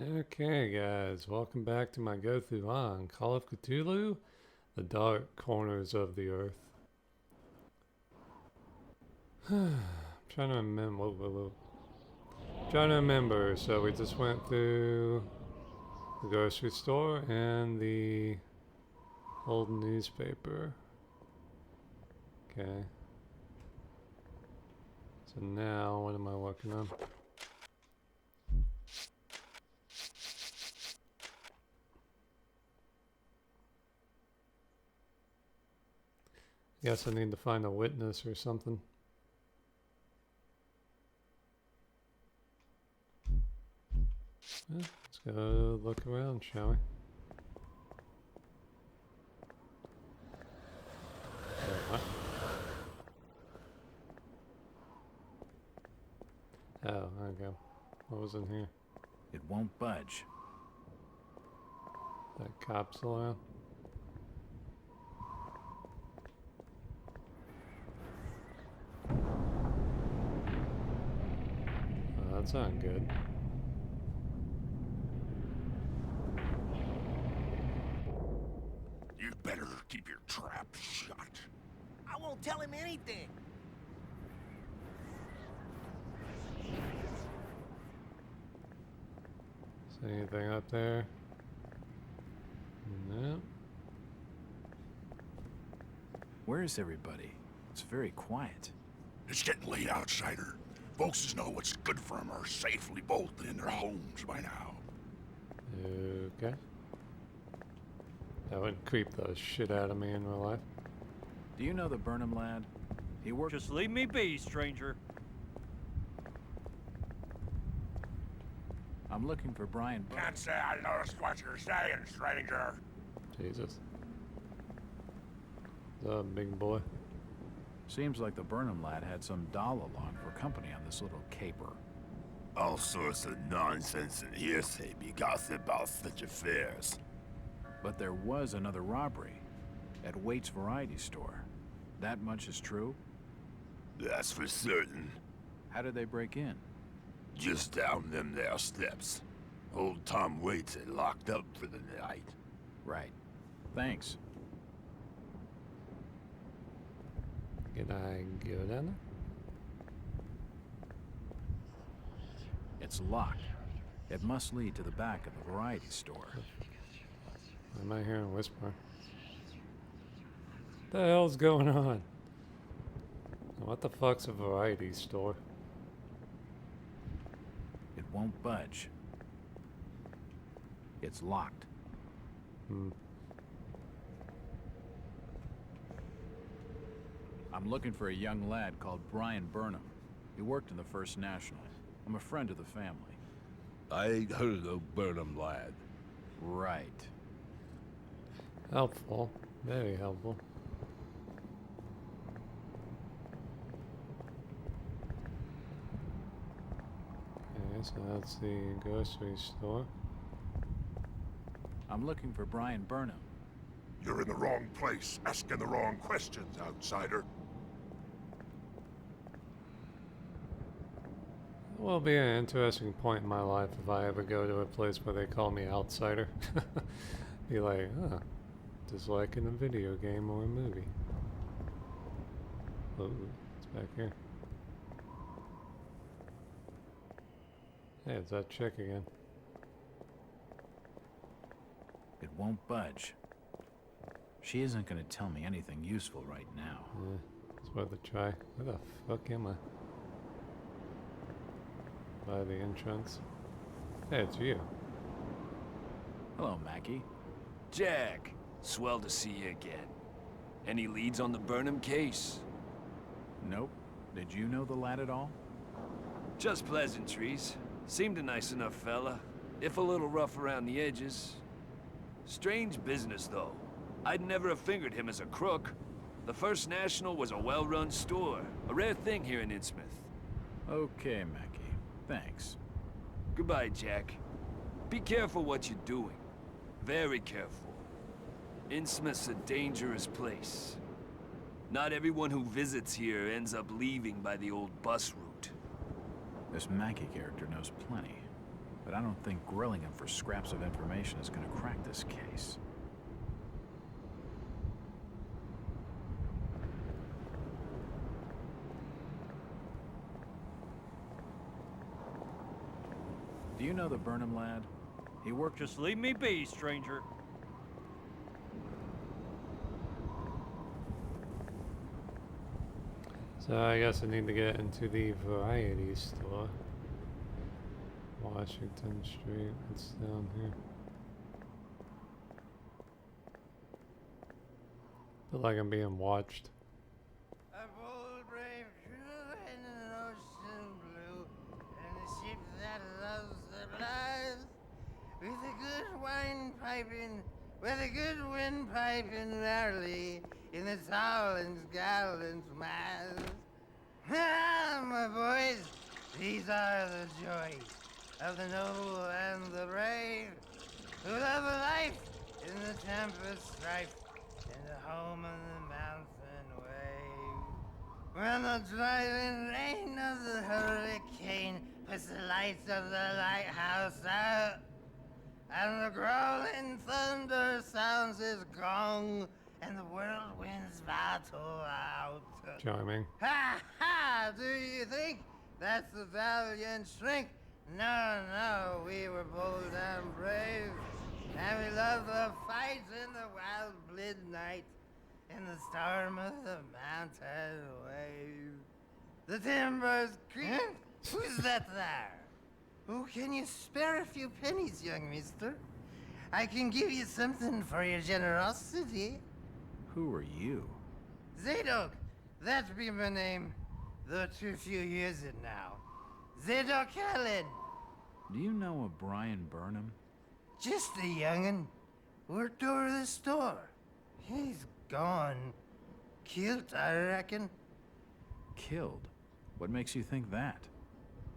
Okay, guys, welcome back to my go-through on Call of Cthulhu, the dark corners of the earth. Trying to remember. Trying to remember. So we just went through the grocery store and the old newspaper. Okay. So now, what am I working on? Guess I need to find a witness or something. Let's go look around, shall we? What? Oh, okay. What was in here? It won't budge. That capsule around? Oh, that's not good. You better keep your trap shut. I won't tell him anything. Is there anything up there? No. Where is everybody? It's very quiet. It's getting late, outsider. Folks know what's good for them are safely bolted in their homes by now. Okay. That would creep the shit out of me in real life. Do you know the Burnham lad? He worked. Just leave me be, stranger. I'm looking for Brian. Can't say I noticed what you're saying, stranger. Jesus. What's up, big boy? Seems like the Burnham lad had some doll along for company on this little caper. All sorts of nonsense and hearsay be gossip about such affairs. But there was another robbery at Waite's variety store. That much is true? That's for certain. How did they break in? Just down them there steps. Old Tom Waits had locked up for the night. Right. Thanks. Can I go down there? It's locked. It must lead to the back of the variety store. Why am I hearing a whisper? What the hell's going on? What the fuck's a variety store? It won't budge. It's locked. I'm looking for a young lad called Brian Burnham. He worked in the First National. I'm a friend of the family. I ain't heard of no Burnham lad. Right. Helpful. Very helpful. Okay, so that's the grocery store. I'm looking for Brian Burnham. You're in the wrong place, asking the wrong questions, outsider. It will be an interesting point in my life if I ever go to a place where they call me outsider. Be like, huh, just like in a video game or a movie. Oh, it's back here. Hey, it's that chick again. It won't budge. She isn't going to tell me anything useful right now. Yeah, it's worth a try. Where the fuck am I? By the entrance. Hey, it's you. Hello, Mackie. Jack, swell to see you again. Any leads on the Burnham case? Nope. Did you know the lad at all? Just pleasantries. Seemed a nice enough fella, if a little rough around the edges. Strange business, though. I'd never have fingered him as a crook. The First National was a well-run store, a rare thing here in Innsmouth. Okay, Mackie. Thanks. Goodbye, Jack. Be careful what you're doing. Very careful. Innsmouth's a dangerous place. Not everyone who visits here ends up leaving by the old bus route. This Mackie character knows plenty. but I don't think grilling him for scraps of information is gonna crack this case. Do you know the Burnham lad? He worked Just leave me be, stranger. So I guess I need to get into the variety store. Washington Street, it's down here. Feel like I'm being watched. A bold, brave crew in an ocean blue, and a ship that loves the lives, with a good wine piping, with a good wind piping rarely in the towering gallant miles. Ah, my boys, these are the joys of the noble and the brave, who love a life in the tempest strife, in the home of the mountain wave. When the driving rain of the hurricane puts the lights of the lighthouse out, and the growling thunder sounds his gong, and the whirlwinds battle out. Charming. Ha ha! Do you think that's the valiant shrink? No, no, we were bold and brave, and we loved the fight in the wild midnight, in the storm of the mountain wave. The timbers creak. Who's that there? Oh, can you spare a few pennies, young mister? I can give you something for your generosity. Who are you? Zadok, that be my name, though too few years it now. Zadok Allen. Do you know a Brian Burnham? Just a young'un. Worked over the store. He's gone. Killed, I reckon. Killed? What makes you think that?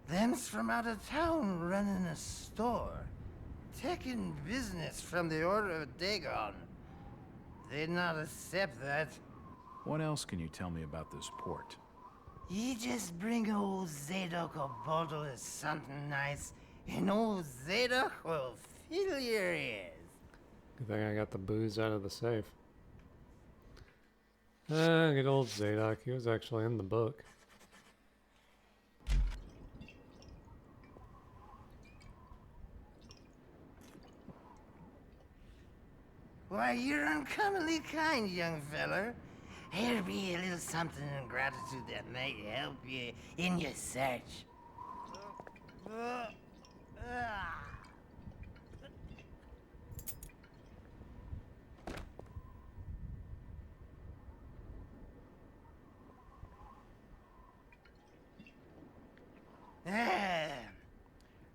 Them's from out of town running a store. Taking business from the Order of Dagon. They'd not accept that. What else can you tell me about this port? You just bring old Zadok a bottle of something nice, and old Zadok will fill your ears. Good thing I got the booze out of the safe. Good old Zadok, he was actually in the book. Why, you're uncommonly kind, young feller. Here be a little something in gratitude that might help you in your search.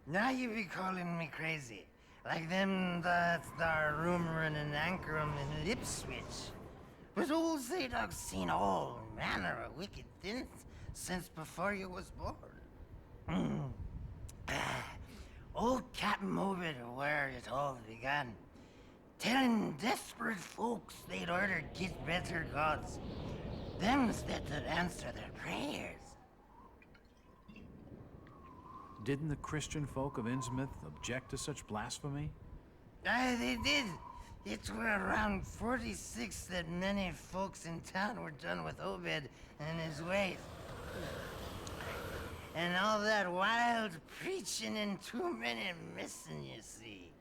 Now you be calling me crazy. Like them that's thar rumoring and anchoring in Ipswich. But old Zadok's seen all manner of wicked things since before you was born. Old Captain Obed where it all began. Telling desperate folks they'd order get better gods. Them's that would answer their prayers. Didn't the Christian folk of Innsmouth object to such blasphemy? Aye, they did. It were around 46 that many folks in town were done with Obed and his ways. And all that wild preaching and too many missing, you see.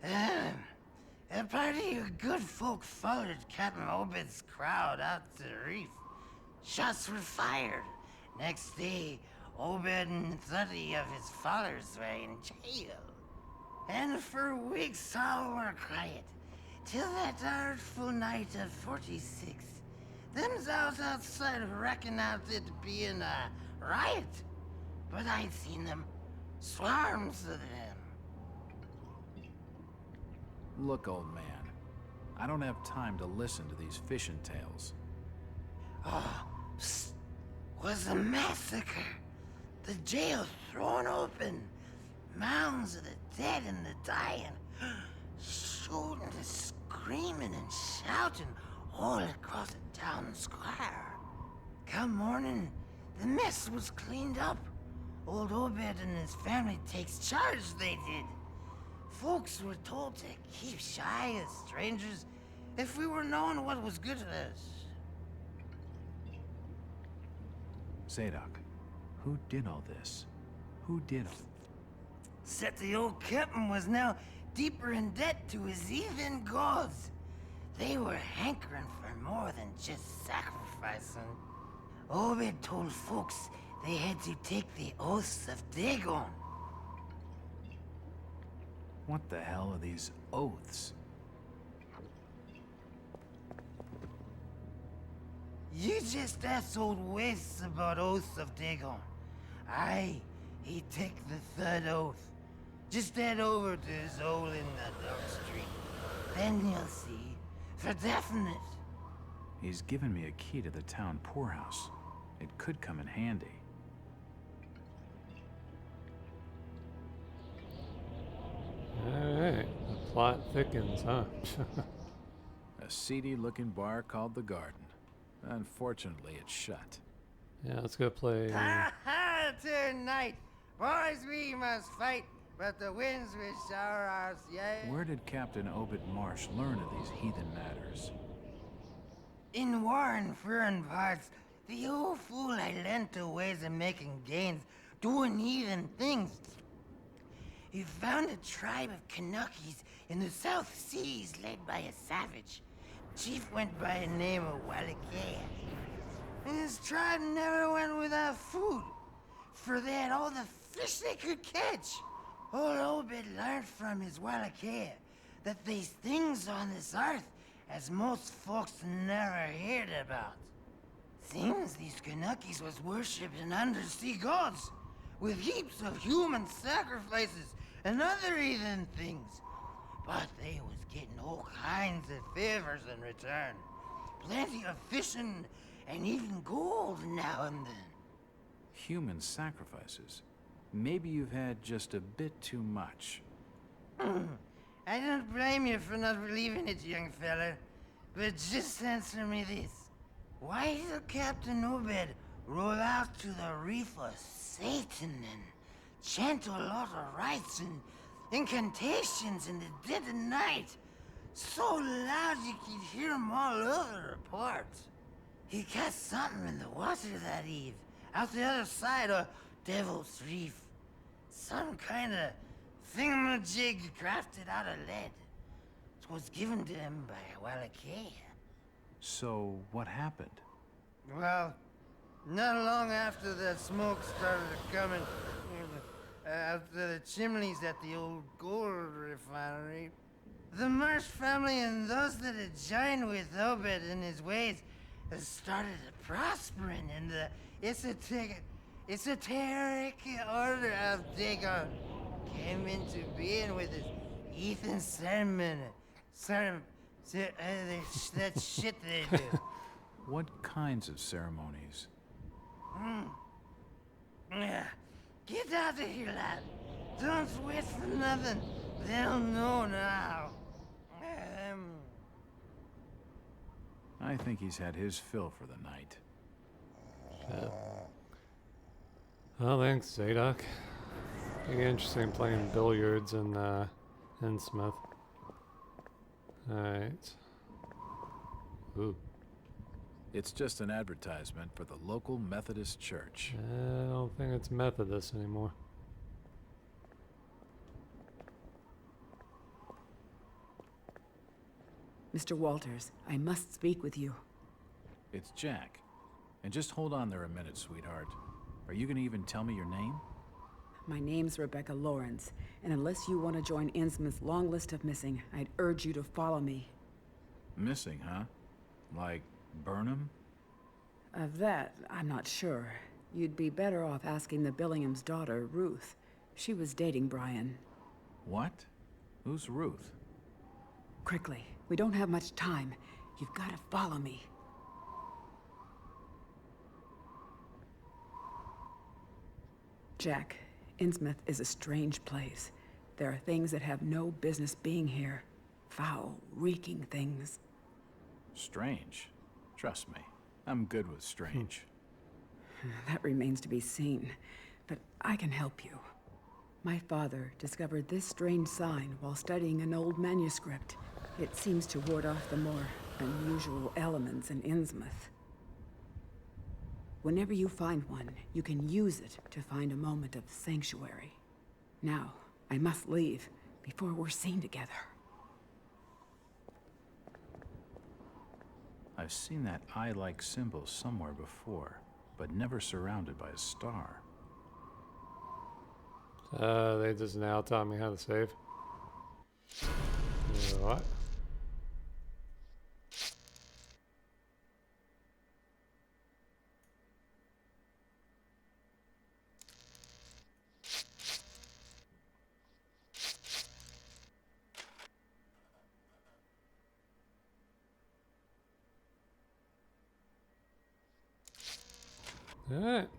A party of good folk followed Captain Obed's crowd out to the reef. Shots were fired. Next day, Obed and 30 of his followers were in jail. And for weeks all were quiet, till that artful night of 46. Them's out outside reckon out it being a riot. But I'd seen them, swarms of them. Look, old man, I don't have time to listen to these fishing tales. Oh, psst, was a massacre. The jail thrown open. Mounds of the dead and the dying. Shooting and screaming and shouting all across the town square. Come morning, the mess was cleaned up. old Obed and his family takes charge, they did. Folks were told to keep shy as strangers if we were knowing what was good for us. Zadok, who did all this? Who did all... Said the old captain was now deeper in debt to his heathen gods. They were hankering for more than just sacrificing. Obed told folks they had to take the oaths of Dagon. What the hell are these oaths? You just asked old Wes about oaths of Dagon. Aye, he take the third oath. Just head over to his hole in the dark street. Then you'll see, for definite. He's given me a key to the town poorhouse. It could come in handy. Alright, the plot thickens, huh? A seedy-looking bar called The Garden. Unfortunately, it's shut. Yeah, let's go play. Ha ha! Tonight, boys, we must fight, but the winds will shower us, yea. Where did Captain Obed Marsh learn of these heathen matters? In war and foreign parts, the old fool had learned to ways of making gains, doing heathen things. He found a tribe of Kanakis in the South Seas led by a savage. Chief went by the name of Wallachia. And his tribe never went without food, for they had all the fish they could catch. Old Obed learned from his Wallachia that there's things on this earth as most folks never heard about. Seems these Kanakis was worshipping undersea gods, with heaps of human sacrifices and other heathen things. But they was getting all kinds of favors in return. Plenty of fishing and even gold now and then. Human sacrifices. Maybe you've had just a bit too much. I don't blame you for not believing it, young fella. But just answer me this. Why did Captain Obed roll out to the reef of Satan and chant a lot of rites and incantations in the dead of night? So loud you could hear them all over the port. He cast something in the water that eve, out the other side of Devil's Reef. Some kind of thingamajig crafted out of lead. It was given to him by Wallachia. So, what happened? Well, not long after that smoke started coming out of the chimneys at the old gold refinery, the Marsh family and those that had joined with Obed in his ways started prospering in the esoteric order of Dagon. Came into being with his heathen sermon. That shit they do. What kinds of ceremonies? Yeah. Get out of here, lad. Don't wait for nothing. They'll know now. I think he's had his fill for the night. Well, thanks, Zadok. Pretty interesting playing billiards in Innsmouth. Alright. Ooh. It's just an advertisement for the local Methodist church. I don't think it's Methodist anymore. Mr. Walters, I must speak with you. It's Jack. And just hold on there a minute, sweetheart. Are you gonna even tell me your name? My name's Rebecca Lawrence, and unless you want to join Innsmouth's long list of missing, I'd urge you to follow me. Missing, huh? Like Burnham? Of that, I'm not sure. You'd be better off asking the Billingham's daughter, Ruth. She was dating Brian. What? Who's Ruth? Quickly, we don't have much time. You've got to follow me. Jack, Innsmouth is a strange place. There are things that have no business being here. Foul, reeking things. Strange. Trust me, I'm good with strange. That remains to be seen. but I can help you. My father discovered this strange sign while studying an old manuscript. It seems to ward off the more unusual elements in Innsmouth. Whenever you find one, you can use it to find a moment of sanctuary. Now, I must leave before we're seen together. I've seen that eye-like symbol somewhere before, but never surrounded by a star. They just now taught me how to save. You know what? Alright.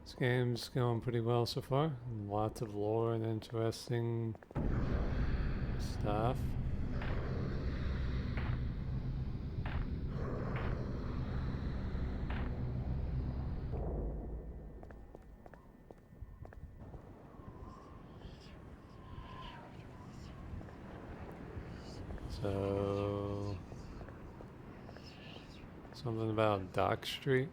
This game's going pretty well so far. Lots of lore and interesting stuff. So, something about Dock Street.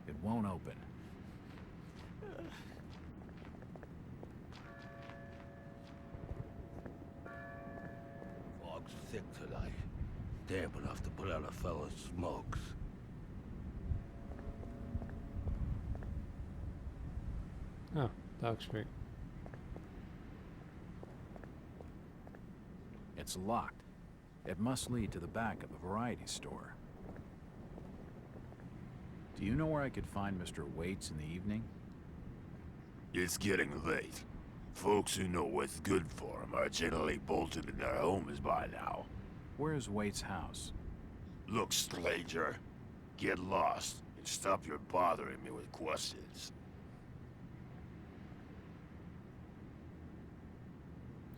It won't open. Fog's thick tonight. Damp enough to put out a fella's smokes. Oh, Dock Street. It's locked. It must lead to the back of a variety store. Do you know where I could find Mr. Waits in the evening? It's getting late. Folks who know what's good for 'em are generally bolted in their homes by now. Where's Waits' house? Look, stranger, get lost and stop your bothering me with questions.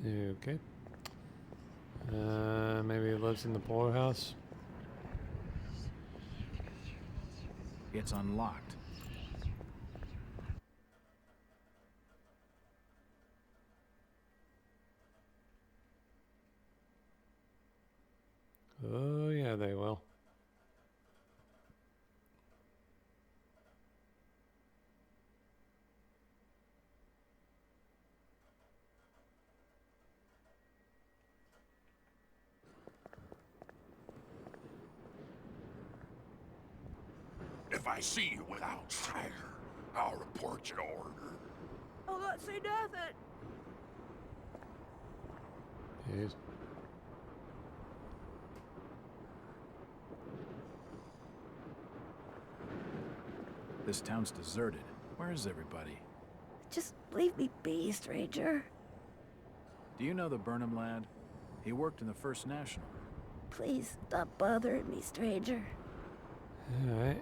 Okay. Maybe he lives in the poorhouse. It's unlocked. Oh yeah, they will. If I see you with outsider, I'll report you to order. I'll not say nothing. Jeez. This town's deserted. Where is everybody? Just leave me be, stranger. Do you know the Burnham lad? He worked in the First National. Please stop bothering me, stranger. Alright.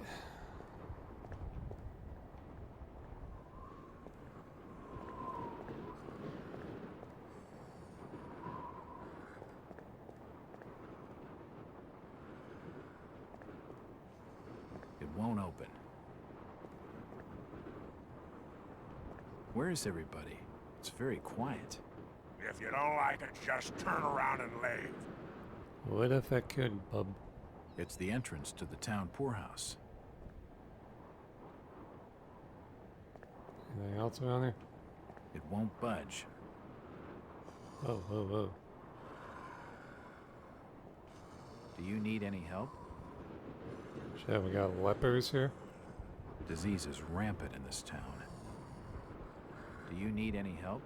It won't open. Where is everybody? It's very quiet. If you don't like it, just turn around and leave. What if I could, bub? It's the entrance to the town poorhouse. Anything else around here? It won't budge. Whoa, whoa, whoa. Do you need any help? Shit, we got lepers here? Disease is rampant in this town. Do you need any help?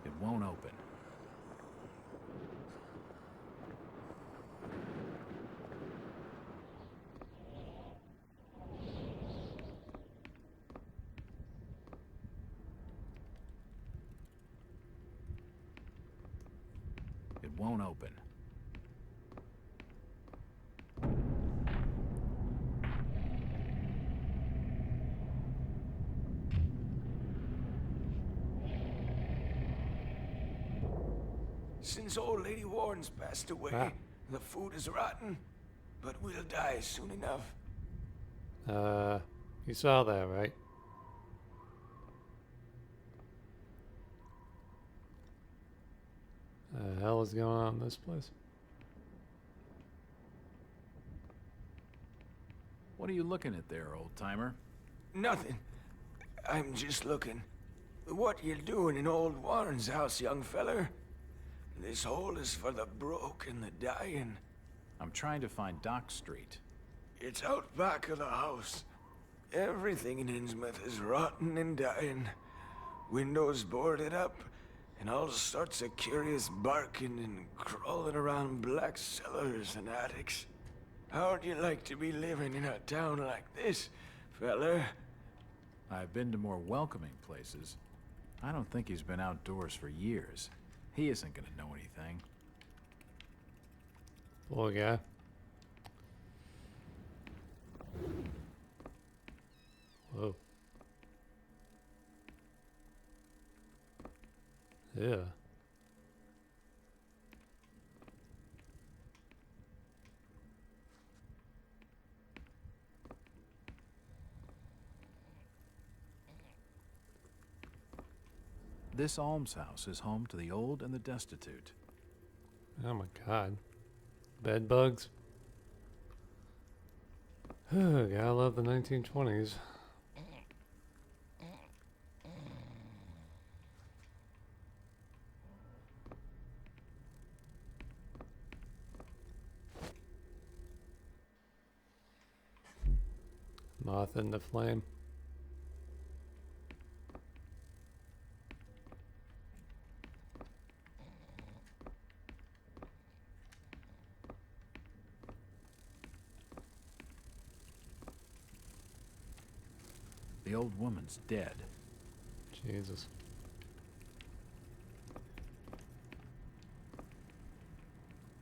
It won't open. won't open. Since old Lady Warren's passed away, Ah. the food is rotten, but we'll die soon enough. You saw that, right? The hell is going on in this place? What are you looking at there, old-timer? Nothing. I'm just looking. What you doing in old Warren's house, young feller? This hole is for the broke and the dying. I'm trying to find Dock Street. It's out back of the house. Everything in Innsmouth is rotten and dying. Windows boarded up, and all sorts of curious barking and crawling around black cellars and attics. How'd you like to be living in a town like this, feller? I've been to more welcoming places. I don't think he's been outdoors for years. He isn't gonna know anything. Poor guy. Whoa. Yeah. This almshouse is home to the old and the destitute. Oh my god. Bed bugs. Gotta love the 1920s. Moth in the flame. The old woman's dead. Jesus.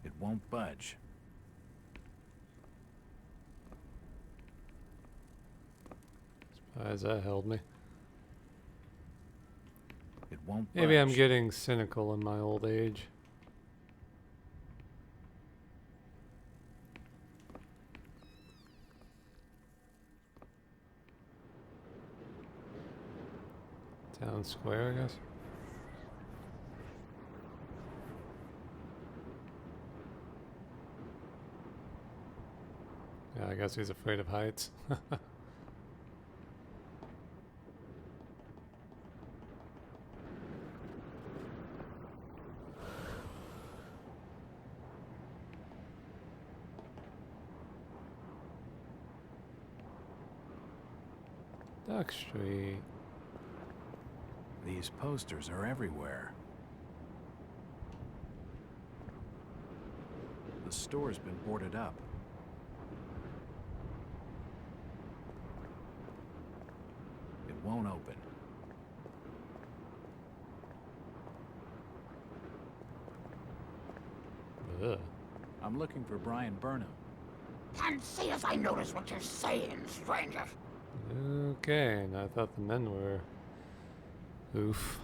It won't budge. Surprised that held me. It won't Maybe I'm budge. getting cynical in my old age. Town square, I guess. Yeah, I guess he's afraid of heights. Duck Street. These posters are everywhere. The store's been boarded up. It won't open. Ugh. I'm looking for Brian Burnham. Can't see as I notice what you're saying, stranger. Okay, and I thought the men were... Oof.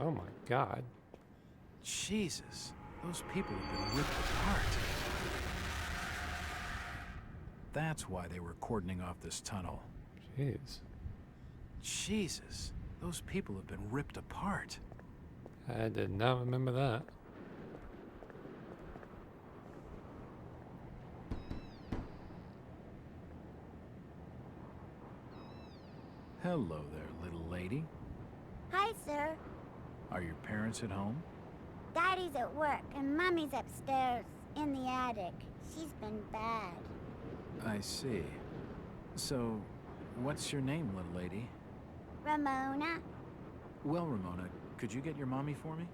Oh my god. Jesus, those people have been ripped apart. That's why they were cordoning off this tunnel. Jeez. Jesus, those people have been ripped apart. I did not remember that. Hello there, little lady. Hi, sir. Are your parents at home? Daddy's at work and Mummy's upstairs in the attic. She's been bad. I see. So, what's your name, little lady? Ramona? Well, Ramona, could you get your mommy for me?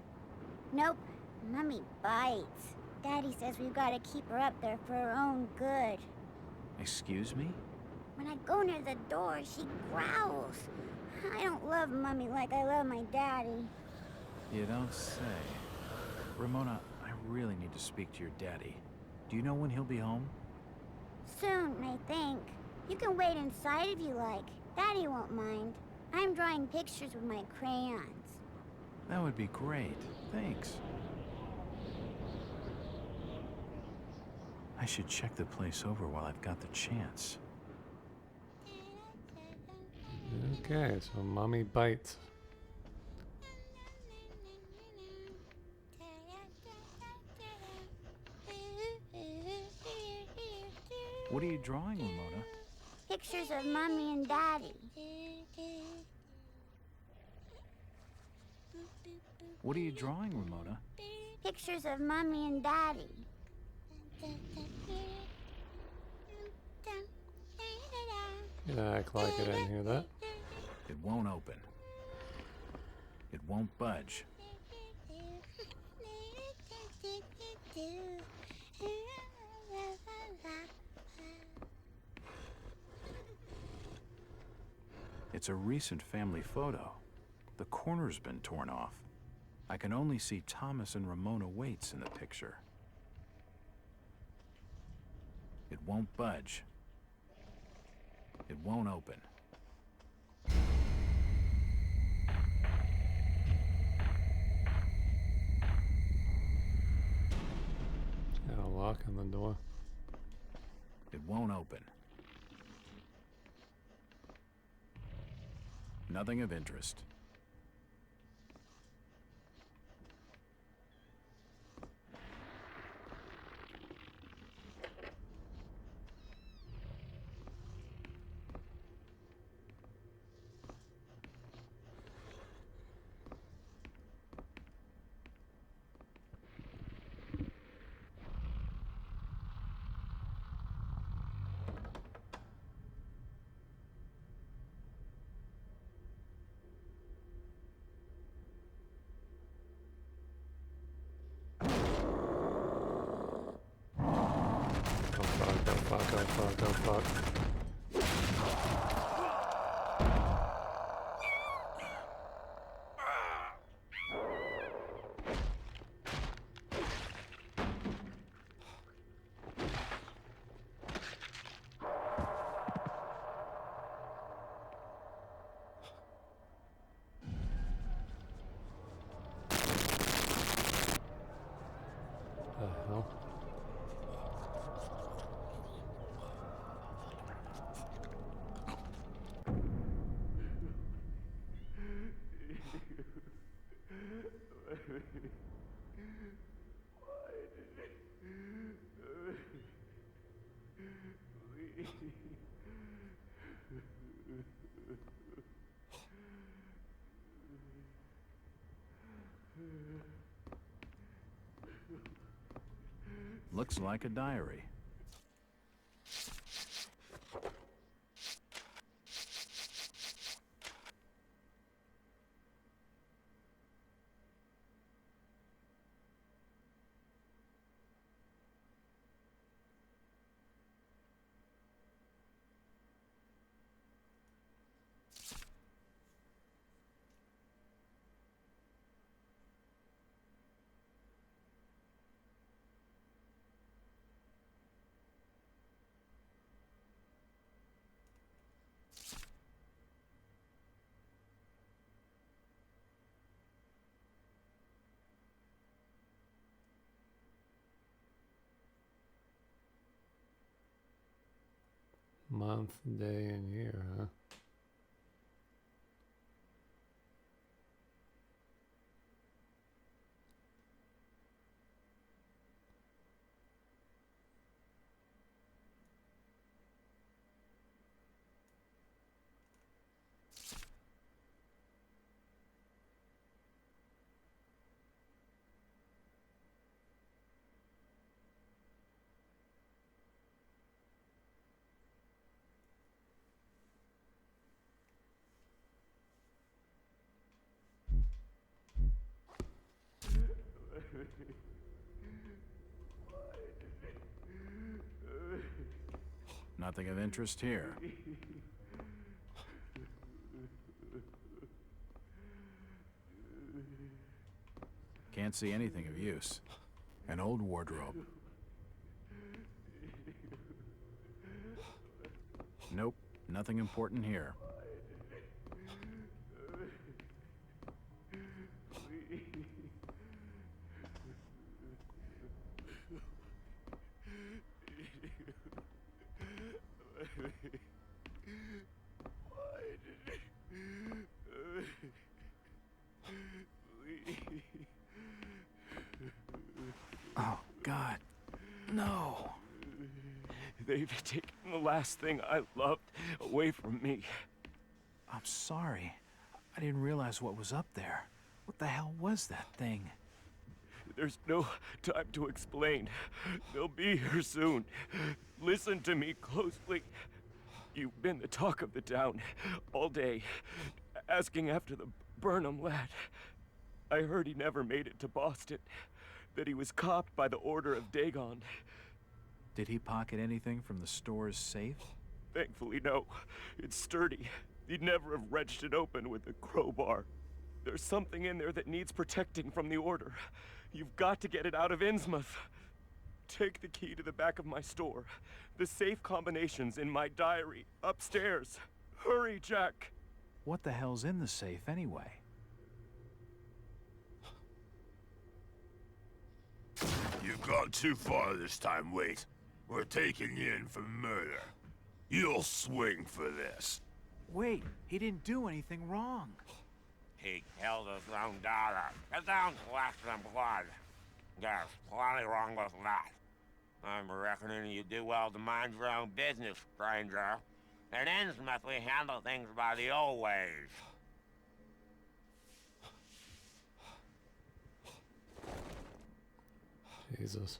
Nope. Mummy bites. Daddy says we've got to keep her up there for her own good. Excuse me? When I go near the door, she growls. I don't love Mummy like I love my daddy. You don't say. Ramona, I really need to speak to your daddy. Do you know when he'll be home? Soon, I think. You can wait inside if you like. Daddy won't mind. I'm drawing pictures with my crayons. That would be great. Thanks. I should check the place over while I've got the chance. Okay, so Mommy bites. What are you drawing, Ramona? Pictures of Mummy and Daddy. What are you drawing, Ramona? Pictures of Mummy and Daddy. You act like I didn't hear that. It won't open. It won't budge. It's a recent family photo. The corner's been torn off. I can only see Thomas and Ramona Waits in the picture. It won't budge. It won't open. Got a lock on the door. It won't open. Nothing of interest. Oh fuck. The hell? Looks like a diary. Month, day, and year, huh? Nothing of interest here. Can't see anything of use. An old wardrobe. Nope, nothing important here. Oh, God. No. They've taken the last thing I loved away from me. I'm sorry. I didn't realize what was up there. What the hell was that thing? There's no time to explain. They'll be here soon. Listen to me closely. You've been the talk of the town all day, asking after the Burnham lad. I heard he never made it to Boston, that he was copped by the order of Dagon. Did he pocket anything from the store's safe? Thankfully, no. It's sturdy. He'd never have wrenched it open with a crowbar. There's something in there that needs protecting from the order. You've got to get it out of Innsmouth. Take the key to the back of my store. The safe combination's in my diary, upstairs. Hurry, Jack! What the hell's in the safe anyway? You've gone too far this time, Wait. We're taking you in for murder. You'll swing for this. Wait, he didn't do anything wrong. He killed his own daughter. His own flesh and blood. There's plenty wrong with that. I'm reckoning you do well to mind your own business, stranger. In Innsmouth, we handle things by the old ways. Jesus.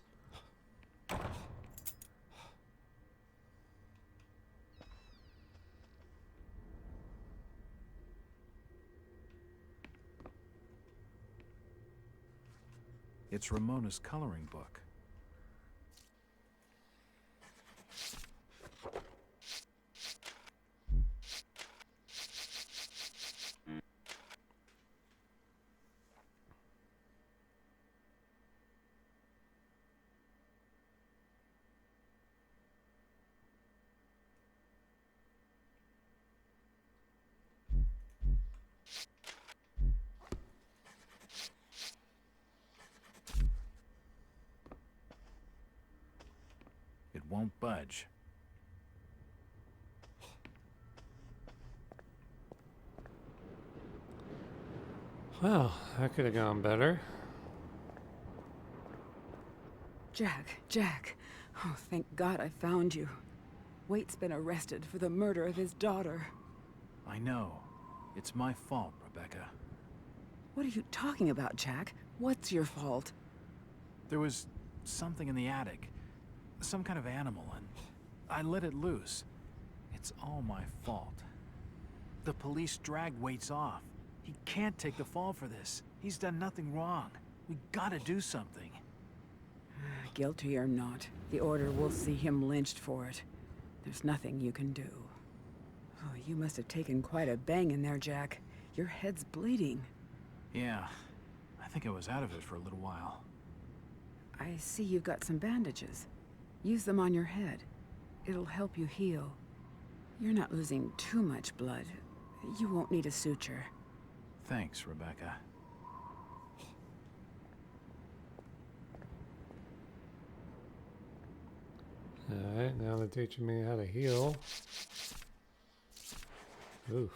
It's Ramona's coloring book. It won't budge. Well, that could have gone better. Jack. Oh, thank God I found you. Waite's been arrested for the murder of his daughter. I know. It's my fault, Rebecca. What are you talking about, Jack? What's your fault? There was something in the attic. Some kind of animal, and I let it loose. It's all my fault. The police dragged Waits off. He can't take the fall for this. He's done nothing wrong. We gotta do something. Guilty or not, the Order will see him lynched for it. There's nothing you can do. Oh, you must have taken quite a bang in there, Jack. Your head's bleeding. Yeah, I think I was out of it for a little while. I see you've got some bandages. Use them on your head. It'll help you heal. You're not losing too much blood. You won't need a suture. Thanks, Rebecca. Alright, now they're teaching me how to heal. Oof.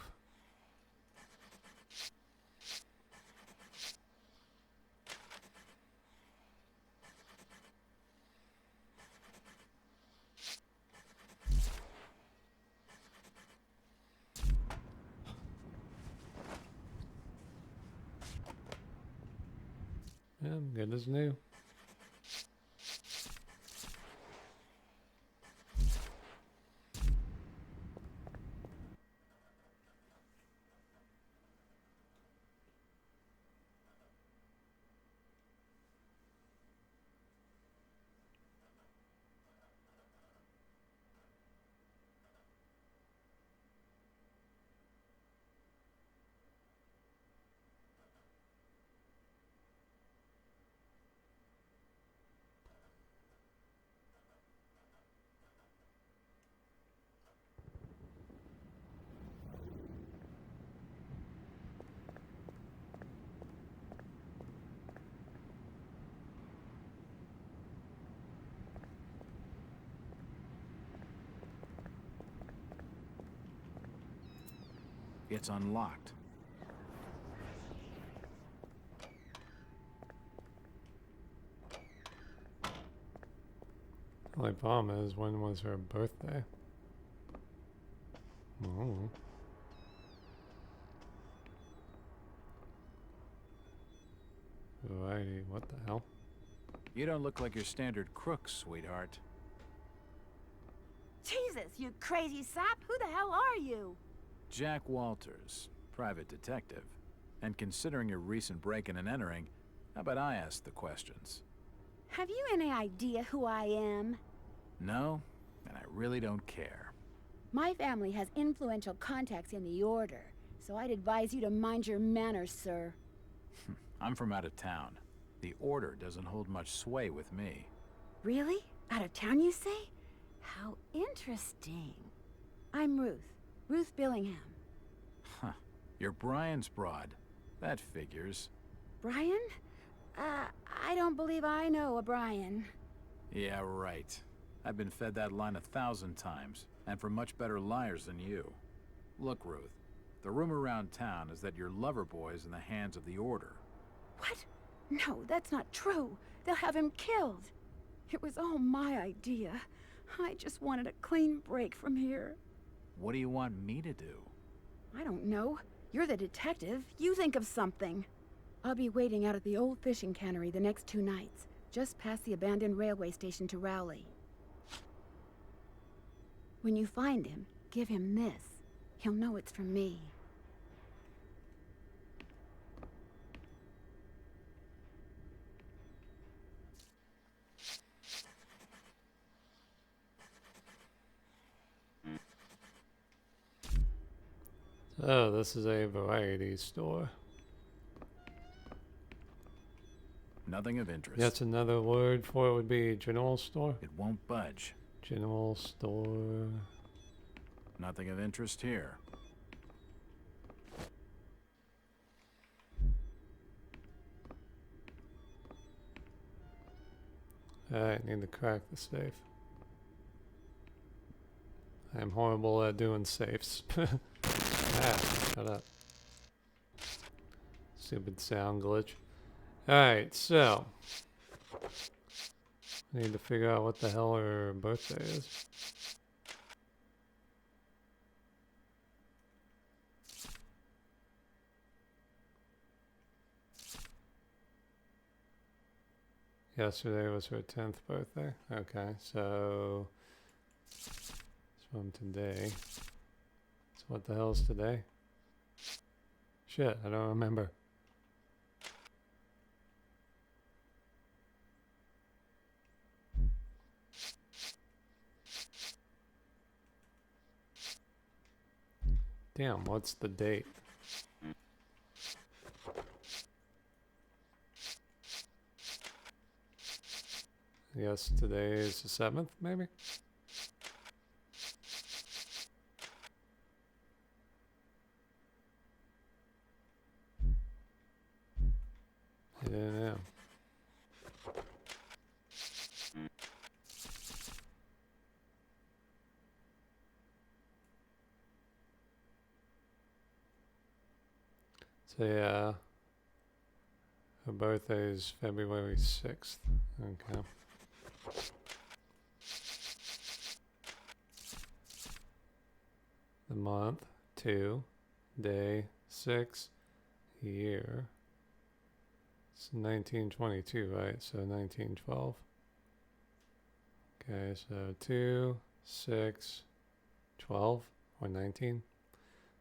Yeah, I'm good as new. It's unlocked. The only problem is, when was her birthday? Oh. Variety, what the hell? You don't look like your standard crook, sweetheart. Jesus, you crazy sap! Who the hell are you? Jack Walters, private detective. And considering your recent break-in and entering, how about I ask the questions? Have you any idea who I am? No, and I really don't care. My family has influential contacts in the Order, so I'd advise you to mind your manners, sir. I'm from out of town. The Order doesn't hold much sway with me. Really? Out of town, you say? How interesting. I'm Ruth. Ruth Billingham. Huh. You're Brian's broad. That figures. Brian? I don't believe I know a Brian. Yeah, right. I've been fed that line 1,000 times, and from much better liars than you. Look, Ruth, the rumor around town is that your lover boy's in the hands of the Order. What? No, that's not true. They'll have him killed. It was all my idea. I just wanted a clean break from here. What do you want me to do? I don't know. You're the detective. You think of something. I'll be waiting out at the old fishing cannery the next 2 nights, just past the abandoned railway station to Rowley. When you find him, give him this. He'll know it's from me. Oh, this is a variety store. Nothing of interest. That's another word for it would be general store? It won't budge. General store. Nothing of interest here. Alright, need to crack the safe. I'm horrible at doing safes. Shut up. Stupid sound glitch. Alright, so. Need to figure out what the hell her birthday is. Yesterday was her 10th birthday. Okay, so it's from today. So what the hell is today? Shit, I don't remember. Damn, what's the date? Yes, today is the 7th, maybe? I don't know. So yeah, her birthday is February 6th. Okay. The month, 2, day, 6, year. It's 1922, right? So 1912. Okay, so 2, 6, 12, or 19?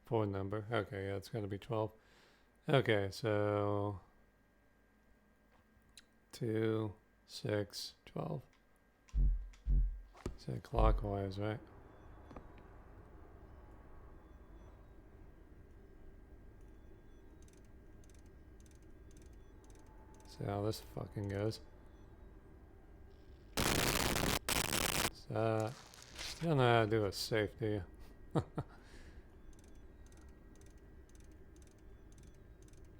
4 number. Okay, yeah, it's going to be 12. Okay, so 2, 6, 12. Say clockwise, right? See how this fucking goes. So, you don't know how to do a safe, do you?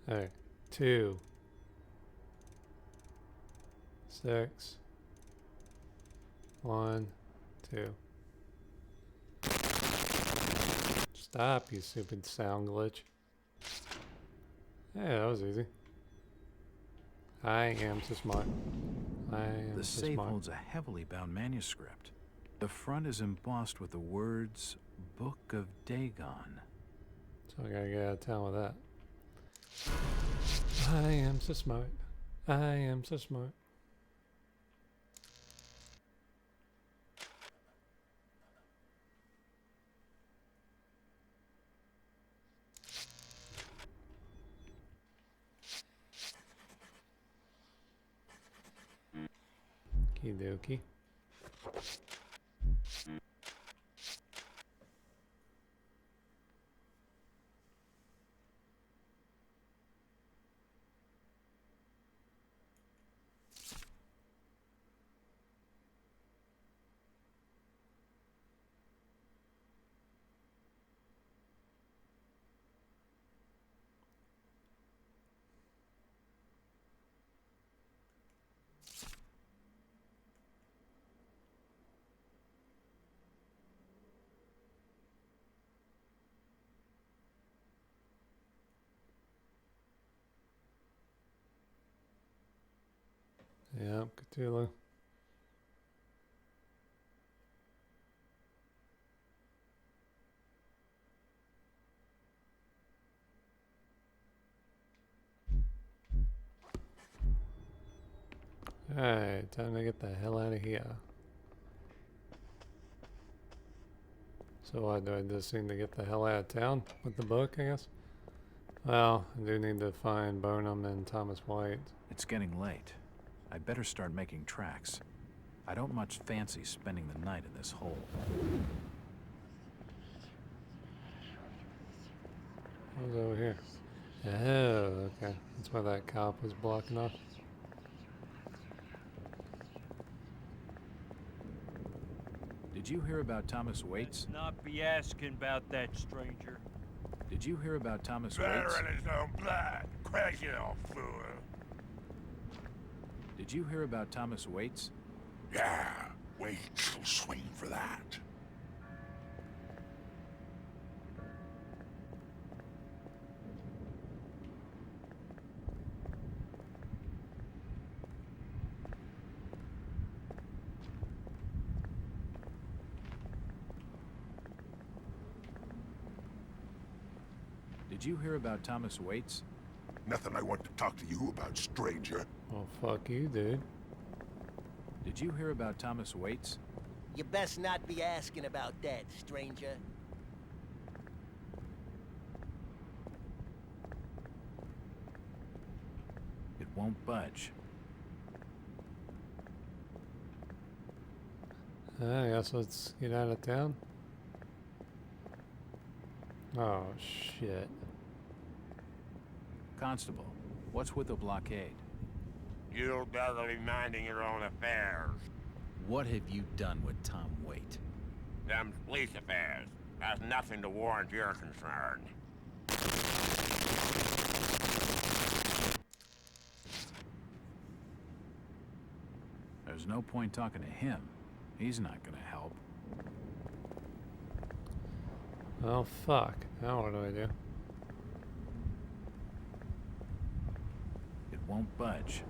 Alright, 2, 6, 1, 2. Just Stop, you stupid sound glitch. Yeah, that was easy. I am so smart. I am The so safe smart. holds a heavily bound manuscript. The front is embossed with the words Book of Dagon. So I gotta get out of town with that. I am so smart. I am so smart. Okie dokie. Yep, Cthulhu. Alright, time to get the hell out of here. So what, do I just need to get the hell out of town with the book, I guess? Well, I do need to find Bonham and Thomas White. It's getting late. I'd better start making tracks. I don't much fancy spending the night in this hole. What's over here? Oh, okay. That's why that cop was blocking off. Did you hear about Thomas Waits? Let's not be asking about that, stranger. Did you hear about Thomas Better Waits? in his own blood. Crazy old fool. Did you hear about Thomas Waits? Yeah, Waits will swing for that. Did you hear about Thomas Waits? Nothing I want to talk to you about, stranger. Well, fuck you, dude. Did you hear about Thomas Waits? You best not be asking about that, stranger. It won't budge. I guess let's get out of town. Oh, shit. Constable, what's with the blockade? You'd better be minding your own affairs. What have you done with Tom Waite? Them's police affairs. Has nothing to warrant your concern. There's no point talking to him. He's not gonna help. Well, fuck. Now what do I do? It won't budge.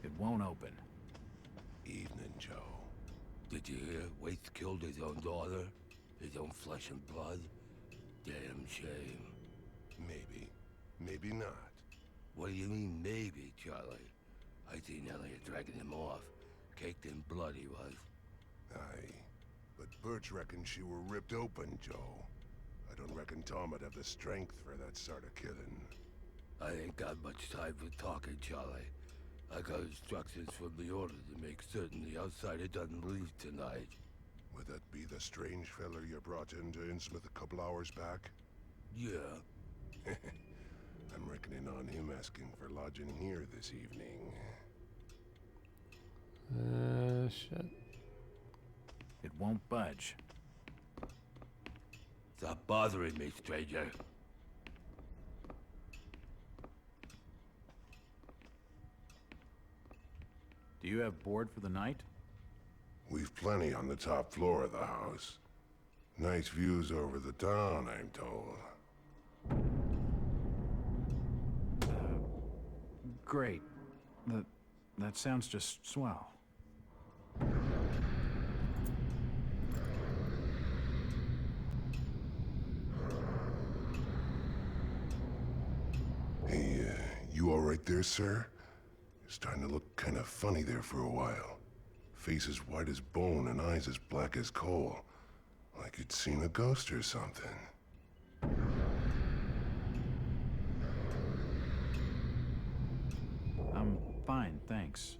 It won't open. Evening, Joe. Did you hear? Waits killed his own daughter? His own flesh and blood? Damn shame. Maybe. Maybe not. What do you mean, maybe, Charlie? I seen Elliot dragging him off. Caked in blood he was. Aye. But Birch reckons she were ripped open, Joe. I don't reckon Tom would have the strength for that sort of killing. I ain't got much time for talking, Charlie. I got instructions from the Order to make certain the outsider doesn't leave tonight. Would that be the strange feller you brought into Innsmouth a couple hours back? Yeah. I'm reckoning on him asking for lodging here this evening. Shit. It won't budge. Stop bothering me, stranger. Do you have board for the night? We've plenty on the top floor of the house. Nice views over the town, I'm told. Great. That sounds just swell. Hey, you all right there, sir? You're starting to look kind of funny there for a while. Face as white as bone and eyes as black as coal. Like you'd seen a ghost or something. I'm fine, thanks.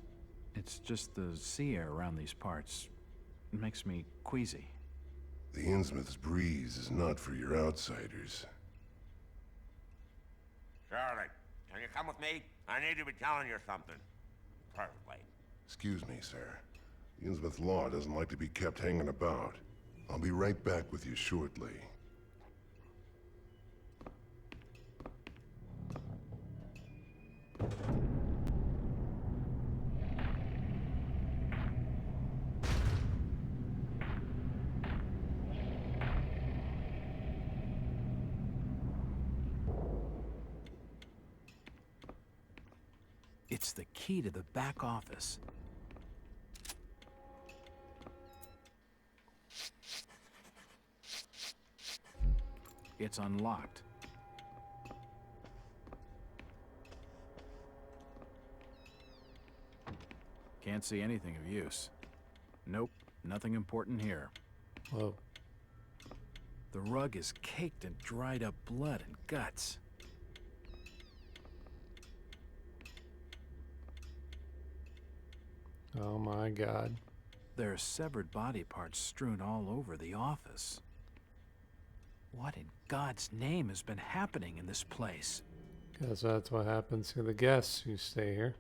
It's just the sea air around these parts. It makes me queasy. The Innsmouth's breeze is not for your outsiders. Charlie, can you come with me? I need to be telling you something. Perfectly. Excuse me, sir. The Innsmouth law doesn't like to be kept hanging about. I'll be right back with you shortly. It's the key to the back office. It's unlocked. Can't see anything of use. Nope, nothing important here. Whoa. The rug is caked in dried up blood and guts. Oh my god. There are severed body parts strewn all over the office. What in God's name has been happening in this place? Guess that's what happens to the guests who stay here.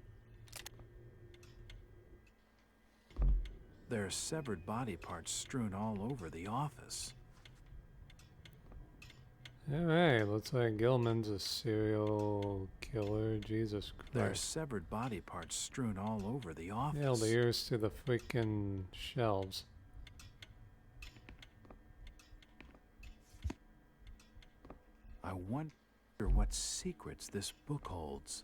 There are severed body parts strewn all over the office. Alright, looks like Gilman's a serial killer. Jesus Christ. There are severed body parts strewn all over the office. Nailed the ears to the freaking shelves. I wonder what secrets this book holds.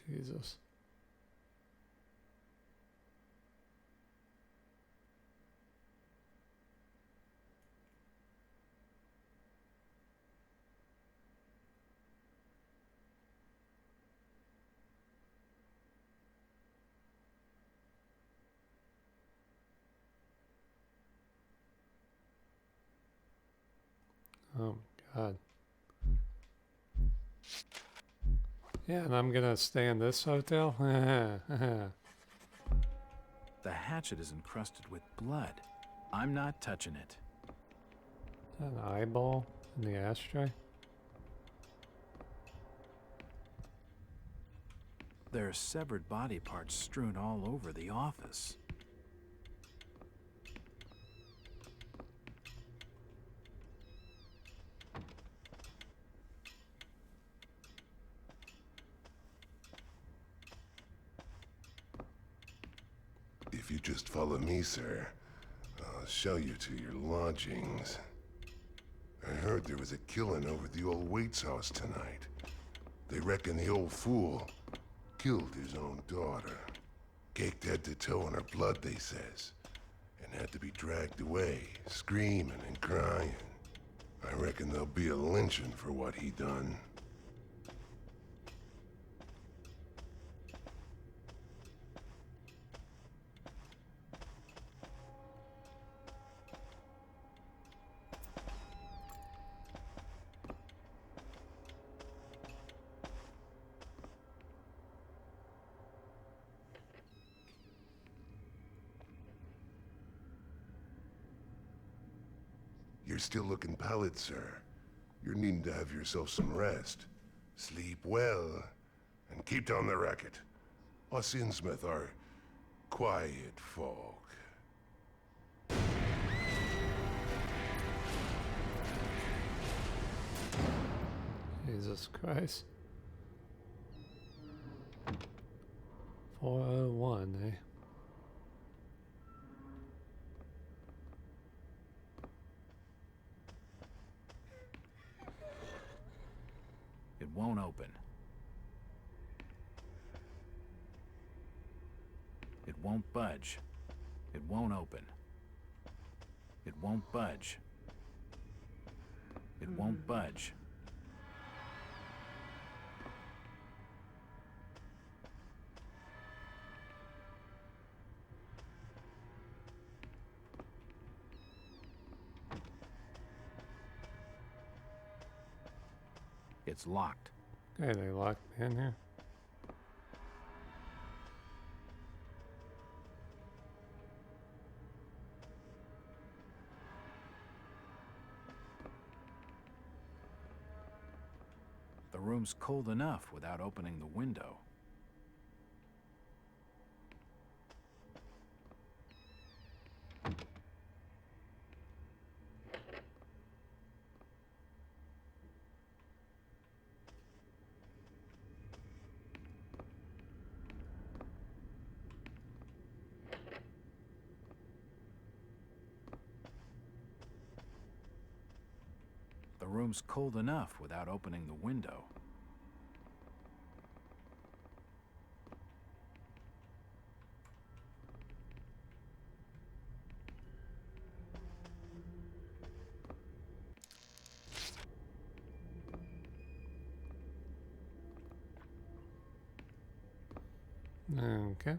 Jesus. Oh my god. Yeah, and I'm gonna stay in this hotel? The hatchet is encrusted with blood. I'm not touching it. An eyeball in the ashtray? There are severed body parts strewn all over the office. just follow me, sir. I'll show you to your lodgings. I heard there was a killing over at the old Waits house tonight. They reckon the old fool killed his own daughter. Caked head to toe in her blood, they says. And had to be dragged away, screaming and crying. I reckon there'll be a lynching for what he done. You're still looking pallid, sir. You're needing to have yourself some rest. Sleep well, and keep down the racket. Us Innsmouth are quiet folk. Jesus Christ. 401, eh? It won't open. It won't budge. It won't open. It won't budge. It won't budge. It's locked. Okay, they locked me in here. The room's cold enough without opening the window. The room's cold enough without opening the window. Okay.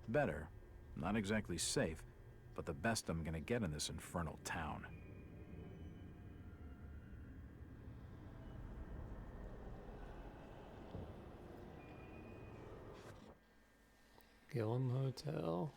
Better. Not exactly safe, but the best I'm gonna get in this infernal town. Gillen Hotel.